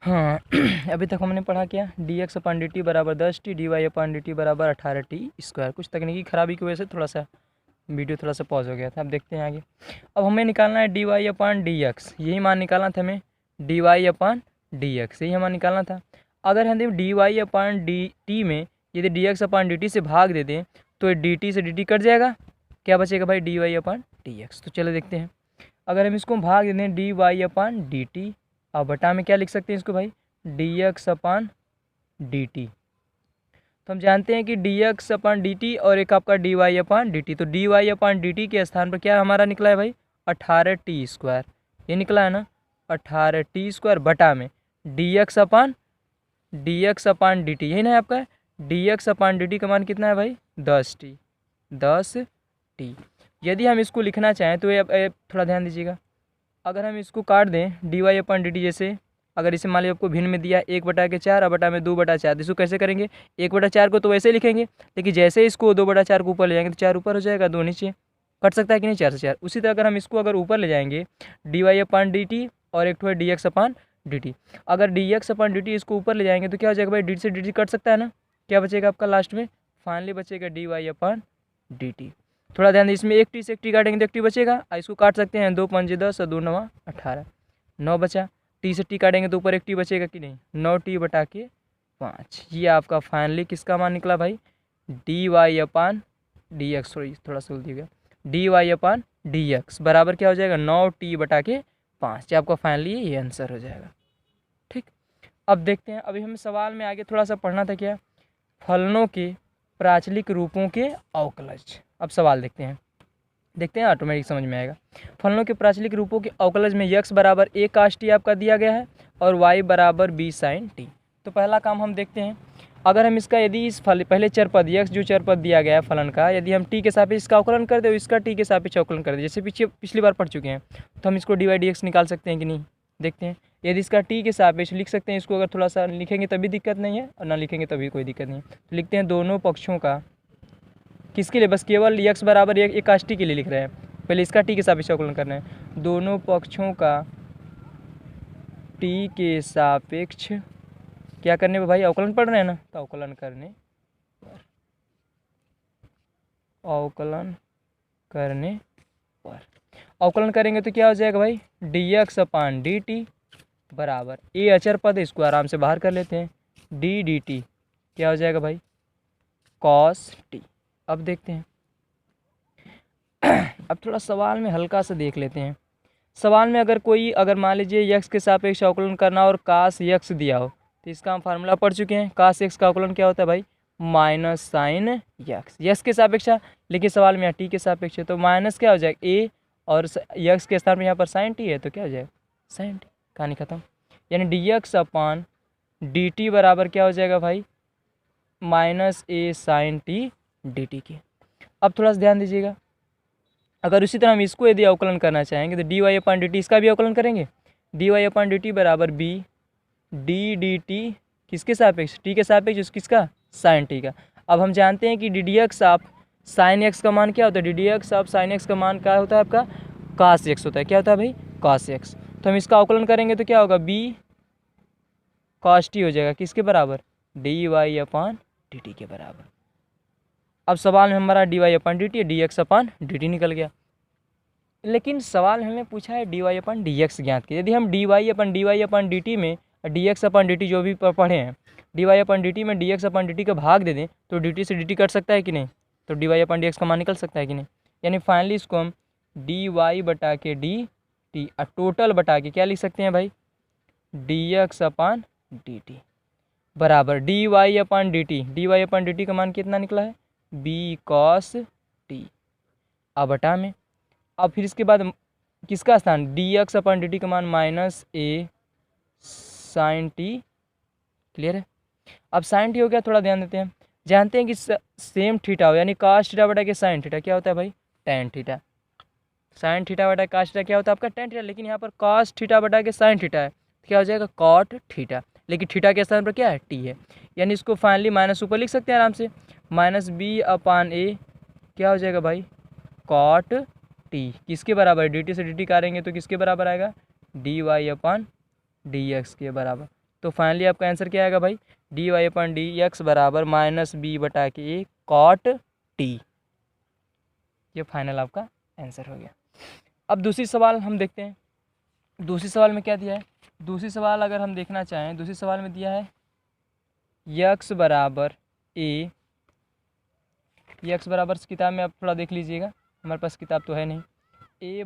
हाँ अभी तक हमने पढ़ा क्या, D x upon D t बराबर 10t, डी वाई अपन डी टी बराबर 18t²। कुछ तकनीकी खराबी की वजह से थोड़ा सा वीडियो थोड़ा सा पॉज हो गया था। अब देखते हैं आगे। अब हमें निकालना है डी वाई अपन डी एक्स, यही मान निकालना था हमें, डी वाई अपन डी एक्स यही हमें निकालना था। अगर हम डी वाई अपन डी टी में यदि D x upon D T से भाग दे दें तो डी टी से डी टी कट जाएगा, क्या बचेगा भाई, डी वाई अपन डी एक्स। तो चलो देखते हैं। अगर हम इसको भाग दे दें डी वाई अपन डी टी, अब बटा में क्या लिख सकते हैं इसको भाई, D x upon D T. तो हम जानते हैं कि D x upon D T और एक आपका डी वाई अपन डी टी, तो डी वाई अपन डी टी के स्थान पर क्या हमारा निकला है भाई, 18t²। ये निकला है ना 18t² बटा में D x upon D T, यही ना है आपका, D x upon D T का मान कितना है भाई, 10t। यदि हम इसको लिखना चाहें तो ये थोड़ा ध्यान दीजिएगा, अगर हम इसको काट दें डी वाई अपन डी टी, जैसे अगर इसे मान लीजिए आपको भिन्न में दिया 1/4 और बटा में 2/4, तो इसको कैसे करेंगे, 1/4 को तो वैसे लिखेंगे, लेकिन जैसे इसको 2/4 को ऊपर ले जाएंगे तो 4 ऊपर हो जाएगा, 2 नीचे, कट सकता है कि नहीं, 4 से 4। उसी तरह अगर हम इसको अगर ऊपर ले जाएंगे डी वाई अपन डी टी और एक तो है D x upon D T, अगर D x upon D T इसको ऊपर ले जाएंगे तो क्या हो जाएगा भाई, डी से डी टी कट सकता है ना, क्या बचेगा आपका लास्ट में, फाइनली बचेगा डी वाई अपन डी टी। थोड़ा ध्यान दें, इसमें एक टी से एक टी काटेंगे तो एक टी बचेगा, इसको काट सकते हैं, 2 पंजे 10 और 2 9 18, 9 बचा, टी से टी काटेंगे तो ऊपर एक टी बचेगा कि नहीं, 9t बटा के 5। ये आपका फाइनली किसका मान निकला भाई, डी वाई अपन डी एक्स, सॉरी थोड़ा सा गलती हो गया, डी वाई अपन डी एक्स बराबर क्या हो जाएगा, 9t बटा के 5। ये आपका फाइनली ये आंसर हो जाएगा। ठीक, अब देखते हैं, अभी हमें सवाल में आगे थोड़ा सा पढ़ना था क्या, फलनों के प्राचलिक रूपों के अवकलज। अब सवाल देखते हैं ऑटोमेटिक समझ में आएगा। फलनों के प्राचलिक रूपों के अवकलज में x बराबर a cos t आपका दिया गया है और y बराबर b sin t। तो पहला काम हम देखते हैं, अगर हम इसका यदि इस फल पहले चर पद x जो चर पद दिया गया है फलन का, यदि हम t के सापेक्ष इसका अवकलन कर दे और इसका t के सापेक्ष अवकलन कर दे, जैसे पिछली बार पढ़ चुके हैं, तो हम इसको डी वाई डी एक्स निकाल सकते हैं कि नहीं, देखते हैं। यदि इसका t के सापेक्ष लिख सकते हैं, इसको अगर थोड़ा सा लिखेंगे तभी दिक्कत नहीं है और ना लिखेंगे तभी कोई दिक्कत नहीं है। तो लिखते हैं दोनों पक्षों का, किसके लिए, बस केवल x बराबर एक cos t के लिए लिख रहे हैं, पहले इसका t के सापेक्ष अवकलन करना है, दोनों पक्षों का t के सापेक्ष क्या करने पर भाई, अवकलन पढ़ रहे हैं ना, तो अवकलन अवकलन करेंगे तो क्या हो जाएगा भाई, D x upon D t बराबर ए अचर पद है, इसको आराम से बाहर कर लेते हैं, डी डी टी क्या हो जाएगा भाई, कॉस टी। अब देखते हैं, अब थोड़ा सवाल में हल्का सा देख लेते हैं। सवाल में अगर मान लीजिए x के सापेक्ष अवकलन करना और कास x दिया हो, तो इसका हम फार्मूला पढ़ चुके हैं, कास x का अवकलन क्या होता है भाई, माइनस साइन x के सापेक्ष, लेकिन सवाल में यहाँ t के सापेक्ष है, तो माइनस क्या हो जाएगा a और x के स्थान में यहाँ पर साइन t है, तो क्या हो जाएगा साइन t, कहानी खत्म। यानी d x upon D t बराबर क्या हो जाएगा भाई, minus a sine t d t के। अब थोड़ा सा ध्यान दीजिएगा, अगर उसी तरह हम इसको यदि अवकलन करना चाहेंगे तो D Y upon D T, इसका भी अवकलन करेंगे, D Y upon D t बराबर बी डी डी टी किसके सापेक्ष, टी के सापेक्ष, किसका, साइन टी का। अब हम जानते हैं कि डी डी एक्स आप साइन एक्स का मान क्या होता है, डी डी एक्स आप साइन एक्स का मान क्या होता है आपका, कास एक्स होता है, क्या होता है भाई, कास एक्स। तो हम इसका अवकलन करेंगे तो क्या होगा, बी कास टी हो जाएगा, किसके बराबर, D Y upon D t के बराबर। अब सवाल में हमारा डी वाई अपन D T, D x upon D T निकल गया, लेकिन सवाल हमें पूछा है डी वाई अपन डी एक्स ज्ञात की। यदि हम डी वाई अपन डी टी में D x upon D T जो भी पढ़े हैं, डी वाई अपन डी टी में D x upon D T का भाग दे दें तो डी टी से डी टी कट सकता है कि नहीं, तो डी वाई अपन डी एक्स का मान निकल सकता है कि नहीं। यानी फाइनली इसको हम डी वाई बटा के डी टी और टोटल बटा के क्या लिख सकते हैं भाई, D x upon D t बराबर डी वाई अपन डी टी का मान कितना निकला है, बी कॉस टी, अब बटा में, अब फिर इसके बाद किसका स्थान, D x upon D T का मान माइनस ए साइन टी, क्लियर है। अब साइन टी हो गया, थोड़ा ध्यान देते हैं, जानते हैं कि सेम थीटा हो, यानी कास थीटा बटा के साइन थीटा क्या होता है भाई, टेन थीटा। साइन थीटा बटा कास थीटा क्या होता है आपका, टेन थीटा, लेकिन यहाँ पर कास थीटा बटा के साइन थीटा है, क्या हो जाएगा कॉट थीटा, लेकिन थीटा के स्थान पर क्या है, टी है। यानी इसको फाइनली माइनस ऊपर लिख सकते हैं आराम से, माइनस बी अपान ए क्या हो जाएगा भाई, कॉट टी, किसके बराबर, डी टी से डी टी काटेंगे तो किसके बराबर आएगा, D Y upon D x के बराबर। तो फाइनली आपका आंसर क्या आएगा भाई, dy/dx बराबर -b/a cot t। ये फाइनल आपका आंसर हो गया। अब दूसरी सवाल हम देखते हैं। दूसरी सवाल में क्या दिया है, दूसरी सवाल अगर हम देखना चाहें, दूसरी सवाल में दिया है x बराबर a, x बराबर किताब में आप थोड़ा देख लीजिएगा, हमारे पास किताब तो है नहीं। a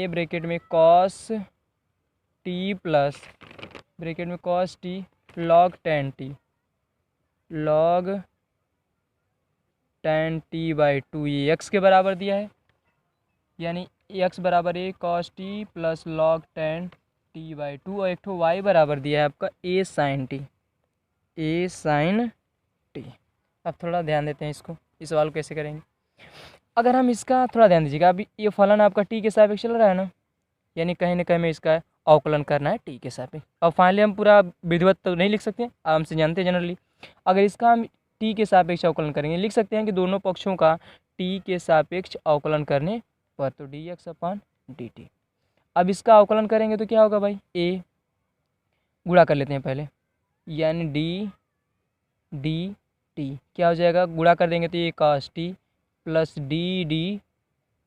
ब्रैकेट में cos t प्लस ब्रैकेट में cos t log tan t by 2 ये x के बराबर दिया है, यानी x बराबर a cos t plus log tan t by 2 और एक ठो y बराबर दिया है आपका a sin t। अब थोड़ा ध्यान देते हैं इसको, इस सवाल को कैसे करेंगे। अगर हम इसका थोड़ा ध्यान दीजिएगा, अभी ये फलन आपका t के सापेक्ष चल रहा है ना, यानी कहीं ना कहीं में इसका अवकलन करना है t के सापेक्ष। और फाइनली हम पूरा विधिवत तो नहीं लिख सकते, हमसे जानते हैं जनरली, अगर इसका हम t के सापेक्ष अवकलन करेंगे, लिख सकते हैं कि दोनों पक्षों का t के सापेक्ष अवकलन करने पर, तो dx/dt। अब इसका अवकलन करेंगे तो क्या होगा भाई, a गुणा कर लेते हैं पहले, यानी dt क्या हो जाएगा, गुणा कर देंगे तो ये cos t plus dt,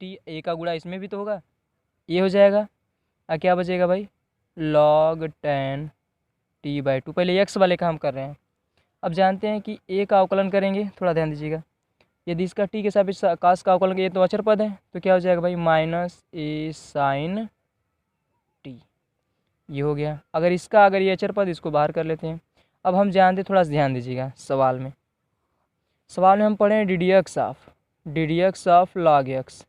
a का गुणा इसमें भी तो होगा, ये हो जाएगा। और क्या बचेगा भाई, log tan t by 2। पहले x वाले का हम कर रहे हैं। अब जानते हैं कि a का अवकलन करेंगे, थोड़ा ध्यान दीजिएगा, यदि इसका t के सापेक्ष cos का अवकलन ये तो अचर पद है, तो क्या हो जाएगा भाई -a sin t, ये हो गया। अगर ये अचर पद, इसको बाहर कर लेते हैं। अब हम जानते, थोड़ा सा ध्यान दीजिएगा, सवाल में हम पढ़े हैं ddx ऑफ log x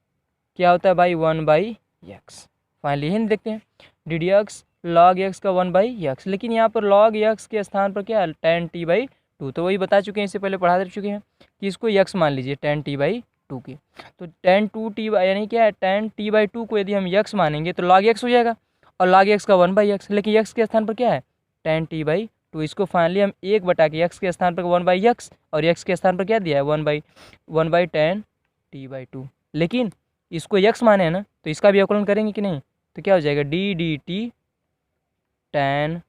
क्या होता है भाई 1/x। फाइनली ही देखते हैं ddx log x का 1/x, लेकिन यहाँ पर log x के स्थान पर क्या है tan t by 2, तो वही बता चुके हैं, इससे पहले पढ़ा दे चुके हैं कि इसको x मान लीजिए tan t by 2 के। तो tan 2t यानी क्या है, tan t by 2 को यदि हम x मानेंगे तो log x हो जाएगा, और log x का 1/x, लेकिन x के स्थान पर क्या है tan t by 2। इसको फाइनली हम 1/x के स्थान पर 1/x और x के स्थान पर क्या दिया है 1/tan t by 2, लेकिन इसको x माने है ना, तो इसका भी अवकलन करेंगे कि नहीं, तो क्या हो जाएगा d dt tan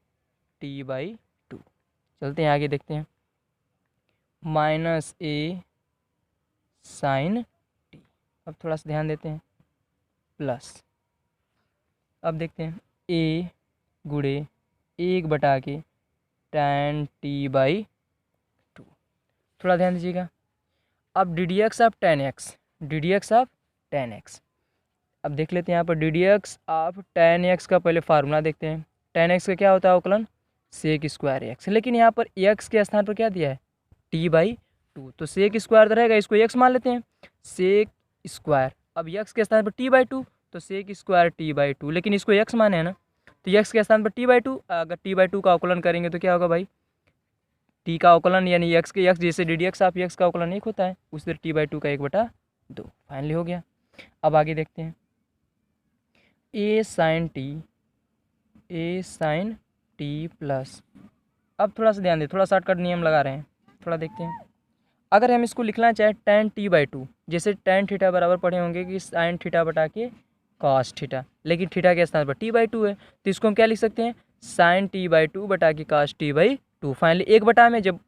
t by 2। चलते हैं आगे देखते हैं, -a sin t। अब थोड़ा सा ध्यान देते हैं, प्लस, अब देखते हैं a गुणे 1/के tan t by 2। थोड़ा ध्यान दीजिएगा। अब ddx ऑफ tan x, अब देख लेते हैं यहाँ पर ddx ऑफ tan x का पहले फार्मूला देखते हैं। tan x का क्या होता है अवकलन sec² x, लेकिन यहाँ पर x के स्थान पर क्या दिया है t by 2, तो sec² रहेगा, इसको x मान लेते हैं sec²। अब x के स्थान पर t by 2, तो sec² t by 2, लेकिन इसको x माने है ना, तो x के स्थान पर t by 2, अगर t by 2 का अवकलन करेंगे तो क्या होगा भाई, t का अवकलन यानी x जैसे ddx ऑफ x का अवकलन 1 होता है, उस तरह t by 2 का 1/2। फाइनली हो गया। अब आगे देखते हैं a sin t प्लस, अब थोड़ा सा ध्यान दें, थोड़ा शॉर्टकट नियम लगा रहे हैं, थोड़ा देखते हैं। अगर हम इसको लिखना चाहें tan t by 2, जैसे tan थीटा बराबर पढ़े होंगे कि sin थीटा बटा के cos थीटा, लेकिन थीटा के स्थान पर t by 2 है, तो इसको हम क्या लिख सकते हैं sin t by 2 बटा के cos t by 2। फाइनली 1/, में जब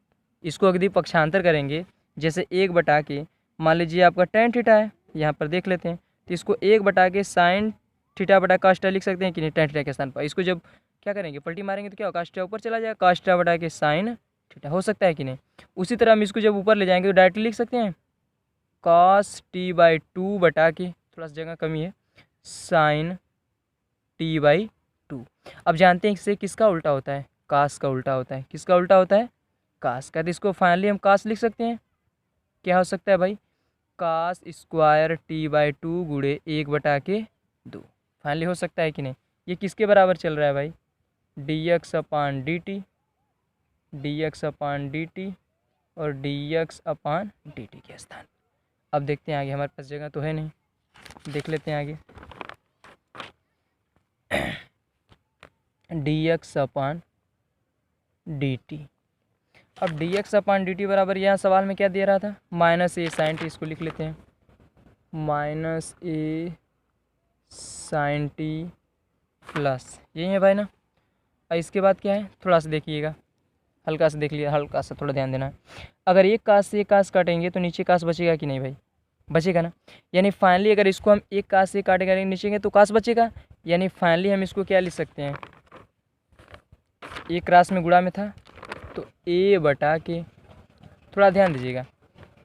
इसको अगली पक्षांतर करेंगे, जैसे 1/के मान लीजिए आपका tan थीटा है, यहाँ पर देख लेते हैं, तो इसको 1/के sin थीटा बटा cos थीटा लिख सकते हैं कि नहीं, tan थीटा के स्थान पर। इसको जब क्या करेंगे पलटी मारेंगे तो क्या होगा, cos थीटा ऊपर चला जाएगा, cos थीटा बटा के sin थीटा हो सकता है कि नहीं। उसी तरह हम इसको जब ऊपर ले जाएंगे तो डायरेक्टली लिख सकते हैं cos t by 2 बटा के, थोड़ा सा जगह कमी है, sin t by 2। अब जानते हैं इससे किसका उल्टा होता है, cos का उल्टा होता है। किसका उल्टा होता है, cos का। तो इसको फाइनली हम cos लिख सकते हैं, क्या हो सकता है भाई cos² t by 2 गुणे 1/2। फाइनली हो सकता है कि नहीं। ये किसके बराबर चल रहा है भाई, dx/dt और dx/dt के स्थान। अब देखते हैं आगे, हमारे पास जगह तो है नहीं, देख लेते हैं आगे dx/dt। अब dx/dt बराबर यहाँ सवाल में क्या दे रहा था -a sin t, इसको लिख लेते हैं -a sin t प्लस, यही है भाई ना, और इसके बाद क्या है, थोड़ा सा देखिएगा, हल्का सा देख लिया, हल्का सा थोड़ा ध्यान देना है। अगर एक कास से एक कास काटेंगे तो नीचे कास बचेगा कि नहीं भाई, बचेगा ना। यानी फाइनली अगर इसको हम एक कास से काटेंगे नीचे तो कास बचेगा। यानी फाइनली हम इसको क्या लिख सकते हैं, एक क्रास में गुणा में था तो ए बटा के, थोड़ा ध्यान दीजिएगा,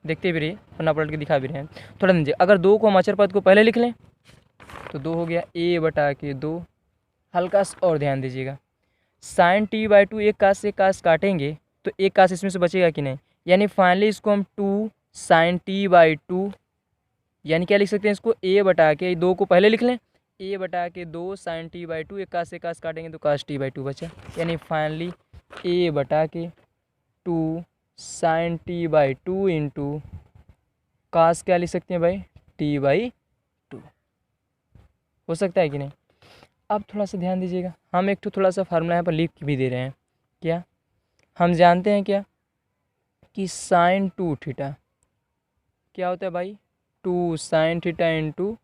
देखते भी रहिए वरना पलट के दिखा भी रहे हैं, थोड़ा दीजिए। अगर 2 को हम अचर पद को पहले लिख लें तो 2 हो गया ए बटा के 2, हल्का सा और ध्यान दीजिएगा। साइन टी बाई 2 एक कास से कास काटेंगे तो एक कास इसमें से बचेगा कि नहीं। यानी फाइनली इसको हम 2 साइन टी बाई 2, यानी क्या लिख सकते हैं इसको, ए बटा के 2 को पहले लिख लें, ए बटा के 2 साइन टी बाई 2, एक कास से कास काटेंगे तो कास टी बाई 2 बचा। यानी फाइनली ए बटा के 2 sine t by 2 into cos क्या लिख सकते हैं भाई, टी बाई 2, हो सकता है कि नहीं। अब थोड़ा सा ध्यान दीजिएगा, हम एक थोड़ा सा फार्मूला यहाँ पर लिख भी दे रहे हैं। क्या हम जानते हैं क्या कि साइन 2 थीटा क्या होता है भाई, 2 sine theta into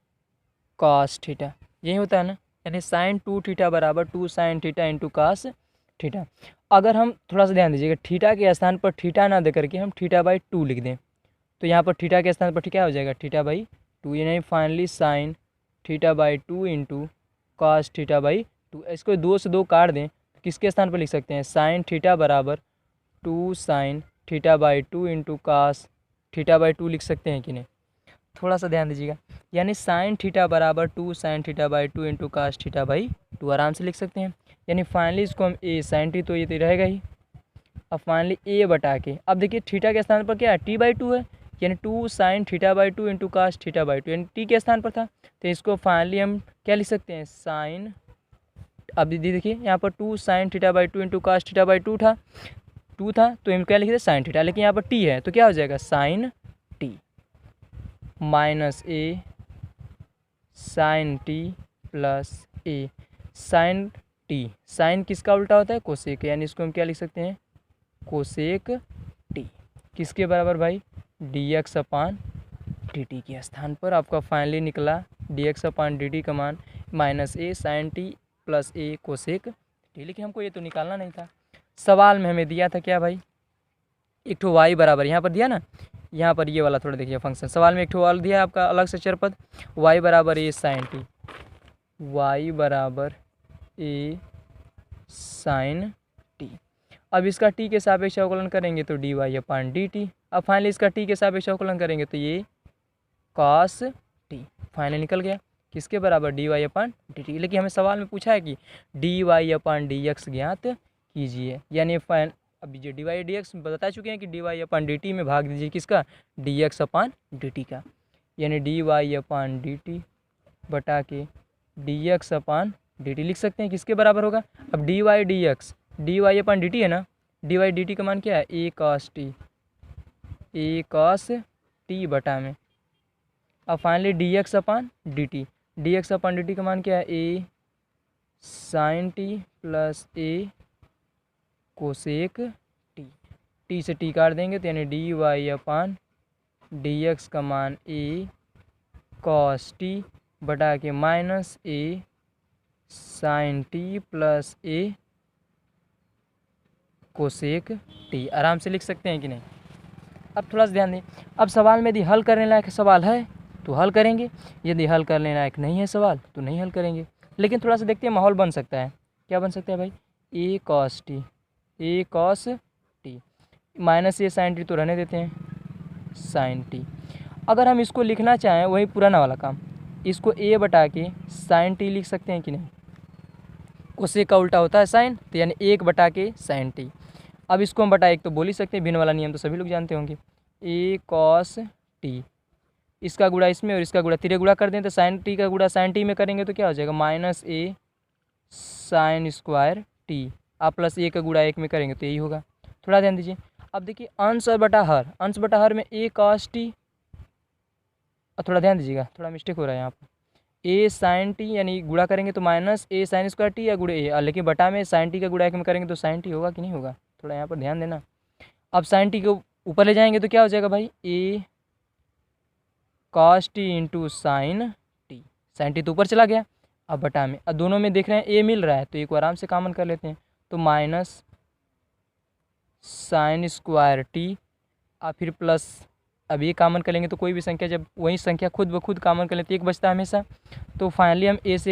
cos theta, यही होता है ना। यानी साइन 2 थीटा बराबर 2 sine theta into cos theta. अगर हम थोड़ा सा ध्यान दीजिएगा, थीटा के स्थान पर थीटा ना दे करके हम थीटा बाई 2 लिख दें तो यहाँ पर थीटा के स्थान पर क्या हो जाएगा, थीटा बाई 2। यानी finally sine theta by 2 into cos theta by 2। इसको 2 से 2 काट दें तो किसके स्थान पर लिख सकते हैं, साइन थीटा बराबर 2 sine theta by 2 into cos theta by 2 लिख सकते हैं कि नहीं। थोड़ा सा ध्यान दीजिएगा, यानी साइन थीटा बराबर 2 sine theta by 2 into cos theta by 2 आराम से लिख सकते हैं। यानी फाइनली इसको हम ए साइन टी, तो ये तो रहेगा ही। अब फाइनली ए बटा के, अब देखिए थीटा के स्थान पर क्या है, टी बाई 2 है, यानी 2 sine theta by 2 into cos theta by 2, यानी टी के स्थान पर था तो इसको फाइनली हम क्या लिख सकते हैं, साइन, अब दीदी देखिए यहाँ पर 2 sine theta by 2 into cos theta by 2 था तो हम क्या लिखे थे, साइन थीटा, लेकिन यहाँ पर टी है तो क्या हो जाएगा, साइन टी माइनस ए साइन टी प्लस ए साइन टी। साइन किसका उल्टा होता है, कोसेक, यानी इसको हम क्या लिख सकते हैं, कोसेक टी, किसके बराबर भाई, D x upon D t के स्थान पर आपका फाइनली निकला D x upon D T का मान माइनस ए साइन टी प्लस ए कोसेक टी। लेकिन हमको ये तो निकालना नहीं था, सवाल में हमें दिया था क्या भाई, एक ठो वाई बराबर, यहाँ पर दिया ना, यहाँ पर ये वाला थोड़ा देखिए फंक्शन, सवाल में एक ठो वाला दिया है आपका अलग से चरपद, वाई बराबर ए साइन टी, वाई बराबर ए साइन टी। अब इसका टी के सापेक्ष अवकलन करेंगे तो D Y upon D T. अब फाइनली इसका टी के सापेक्ष अवकलन करेंगे तो ये कॉस टी, फाइनली निकल गया किसके बराबर, D Y upon D T. लेकिन हमें सवाल में पूछा है कि D Y upon D x ज्ञात कीजिए, यानी फाइन, अब जो डी वाई डी एक्स बता चुके हैं कि D Y upon D T में भाग दीजिए किसका, D x upon D T का, यानी D Y upon D T बटा के D x upon D T लिख सकते हैं, किसके बराबर होगा। अब D Y D X, D Y upon D T है ना, डी वाई डी टी का मान क्या है, ए कॉस टी, ए कॉस टी बटा में, अब finally D x upon D T, D x upon D T का मान क्या है, ए साइन टी प्लस ए कोसेक टी, टी से टी काट देंगे तो यानी D Y upon D x का मान ए कॉस टी बटा के माइनस ए साइन टी प्लस ए कोसेक टी, आराम से लिख सकते हैं कि नहीं। अब थोड़ा सा ध्यान दें, अब सवाल में यदि हल करने लायक सवाल है तो हल करेंगे, यदि हल करने लायक नहीं है सवाल तो नहीं हल करेंगे। लेकिन थोड़ा सा देखते हैं माहौल बन सकता है, क्या बन सकता है भाई, A cos T, A cos T minus A sign T तो रहने देते हैं, साइन टी। अगर हम इसको लिखना चाहें वही पुराना वाला काम, इसको ए बटा के साइन टी लिख सकते हैं कि नहीं, कोसेक का उल्टा होता है साइन, तो यानी 1 बटा के साइन टी। अब इसको हम बटा 1 तो बोल ही सकते हैं, भिन्न वाला नियम तो सभी लोग जानते होंगे, ए कॉस टी, इसका गुणा इसमें और इसका गुणा तिरे गुणा कर दें तो साइन टी का गुणा साइन टी में करेंगे तो क्या हो जाएगा, माइनस ए साइन स्क्वायर टी, आप प्लस ए का गुणा 1 में करेंगे तो यही होगा। थोड़ा ध्यान दीजिए, अब देखिए अंश और बटा हर, अंश बटा हर में ए कॉस टी, और थोड़ा ध्यान दीजिएगा थोड़ा मिस्टेक हो रहा है यहाँ पर, ए साइन टी यानी गुणा करेंगे तो माइनस ए साइन स्क्वायर टी या गुणे ए, लेकिन बटा में साइन टी का गुणा 1 में करेंगे तो साइन टी होगा कि नहीं होगा, थोड़ा यहाँ पर ध्यान देना। अब साइन टी को ऊपर ले जाएंगे तो क्या हो जाएगा भाई, A cos T into sine T तो ऊपर चला गया, अब बटा में, अब दोनों में देख रहे हैं ए मिल रहा है तो ए को आराम से कॉमन कर लेते हैं तो माइनस साइन स्क्वायर टी और फिर प्लस, अब ये कॉमन कर लेंगे तो कोई भी संख्या, जब वही संख्या खुद ब खुद कॉमन कर लेते एक बचता है हमेशा, तो फाइनली हम ए से